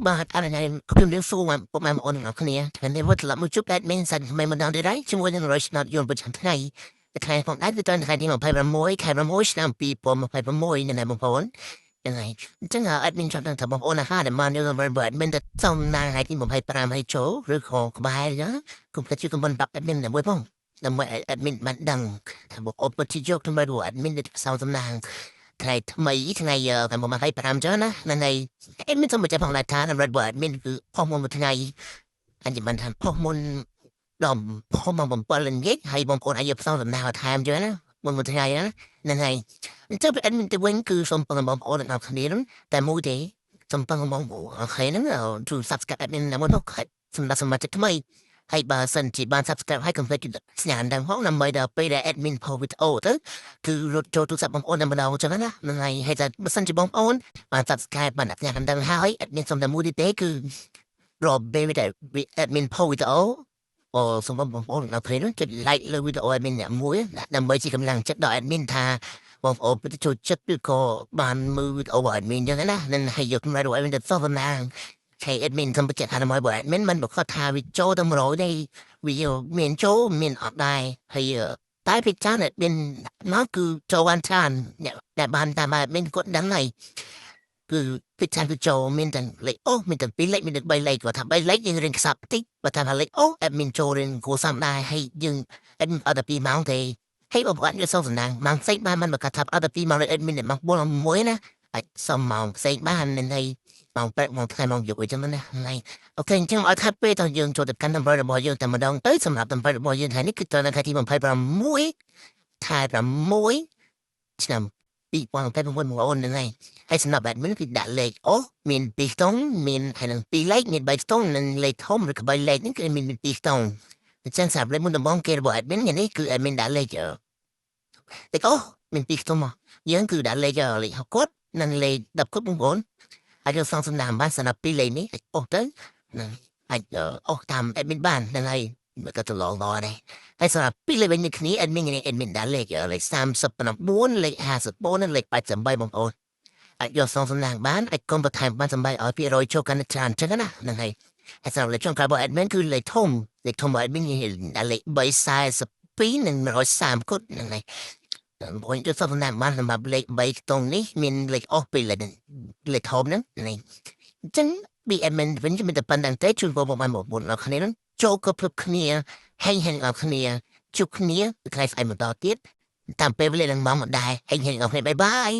បាទអរគុណខ្ញុំនឹងសួរមកពុកម៉ែបងប្អូនទាំងអស់គ្នាថ្ងៃនេះវត្តលមកជួប admin សាច់ថ្មីម្ដងទៀតហើយជាមួយនឹង Rush Not យន្តប្រចាំថ្ងៃថ្ងៃផងដែរគឺថ្ងៃទី26ខែ6ឆ្នាំ2026នៅបងប្អូនយ៉ាងไรអញ្ចឹង admin ចង់ដឹងថាបងប្អូនអាហារដែលបានយកទៅ admin ទៅសំណាងថ្ងៃទី25ហើយចូលឬក៏ក្បែរណាកុំភ្លេចជួយ comment ប្រាប់ admin ដើម្បីផងដើម្បី admin បានដឹងថាបងប្អូនពិតជាយកទៅមើល admin ទៅផ្សងសំណាងថ្ងៃថ្មីថ្ងៃ25ចឹងណាថ្ងៃ admin សូមបញ្ជាក់ផងដែរថា Red Bird admin គឺផុសមុនមួយថ្ងៃអញ្ចឹងបានថាផុសមុនដល់ផុសមក7ល្ងាចហើយបងប្អូនអាចយកផ្សងសំណាងថែមចឹងណាមុនមួយថ្ងៃណាហ្នឹងហើយអញ្ចឹង admin ទៅវិញគឺសូមពឹងបងប្អូនទាំងអស់គ្នាហ្នឹងតែមួយទេសូមពឹងបងប្អូនអូខេហ្នឹងជួយ subscribe admin ណាមួយមកសម្រាប់សមាជិកថ្មីហើយបើសិនជាបាន subscribe ហើយកុំភ្លេចស្ញានដល់ផងដើម្បីដល់ពេលដែល admin ផុសវីដេអូទៅគឺរត់ចូលទូរស័ព្ទបងប្អូនតែម្ដងចឹងណាហ្នឹងហើយតែបើសិនជាបងប្អូនបាន subscribe បានស្ញានដល់ហើយ admin សុំតែមួយទេគឺរកពេលដែល admin ផុសវីដេអូអូសូមបងប្អូននៅពេលនោះចុច like លើវីដេអូ admin អ្នកមួយដើម្បីជាកម្លាំងចិត្តដល់ admin ថាបងប្អូនពិតចូលចិត្តឬក៏បានមើលវីដេអូ admin ចឹងណានឹងឲ្យយកមក admin ទៅសោះបណ្ណាใช้ admin សម្បត្តិថាមកបើ admin มันบอกថាវាចូលទៅ100នេះវាមានចូលមានអត់ដែរហើយតែពីចាន admin មកគឺចូលបានច្រើនអ្នកដែលបានតាម admin គាត់ដឹងហើយគឺពីចានគឺចូលមានតែលេខអូមានតែ2លេខមានតែ3លេខគាត់ថា3លេខយើងរៀនខ្សត់តិចបើថាលេខអូ admin ចូលរៀនគួរសមដែរហើយយើង admin អត់តែ2ម៉ោងទេហើយបងប្អូនយកសងសំណាងម៉ោងផ្សេងបានមិនបើថាអត់តែ2ម៉ោង admin ម៉ោង4មួយណាអាចសមម៉ោងផ្សេងបានnênហើយម៉ោង8ម៉ោងថ្ងៃម៉ោងយប់អីចឹងណាហ្នឹងអូខេអញ្ចឹងឲ្យខាត់ពេលតើយើងចូលទៅកាន់ number របស់យើងតែម្ដងទៅសម្រាប់ number របស់យើងថ្ងៃនេះគឺទៅនៅថ្ងៃទី26ខែ6ឆ្នាំ2026បងប្អូនហ្នឹងហើយសម្រាប់ admin គឺដាក់លេខអូមាន2ខ្ទង់មានហើយនឹង2លេខមាន3ខ្ទង់និងលេខធំឬក៏3លេខហ្នឹងគឺមាន2ខ្ទង់អញ្ចឹងសម្រាប់លេខមុនដំបូងគេរបស់ admin នេះគឺ admin ដាក់លេខអូមាន2ខ្ទង់មកយើងគឺដាក់លេខគាត់និងលេខ10គាត់បងប្អូនអាចយកសងសំណាងបានសម្រាប់2លេខនេះអូទៅអាចអូតាម admin បានហ្នឹងហើយមិនក៏ទៅឡងដល់ដែរហើយសម្រាប់2លេខវិញនេះគ្នា admin ដាក់លេខ39លេខ54និងលេខ88បងប្អូនអាចយកសងសំណាងបានអាចកុំបន្ថែមបានសម្បាយឲ្យ200ចូលកាន់ច្រើនចឹងណាហ្នឹងហើយហើយសម្រាប់លេខចុងក្រោយរបស់ admin គឺលេខធំរបស់ admin ដាក់លេខ342និង130គាត់ហ្នឹងហើយបងយកសងសំណាងបានសម្រាប់លេខ3ខ្ទង់នេះមានលេខអស់ពីលេខធំហ្នឹងនេះអញ្ចឹង BMN វិញមានតែប៉ុណ្្នឹងទេជួយបងប្អូនមកគ្នានឹងចូលក៏ព្រឹបគ្នាហេងអស់គ្នាជួបគ្នាថ្ងៃស្អែកបន្តទៀតតាមពេលវេលានឹងមកដែរហេងអស់គ្នាបាយបាយ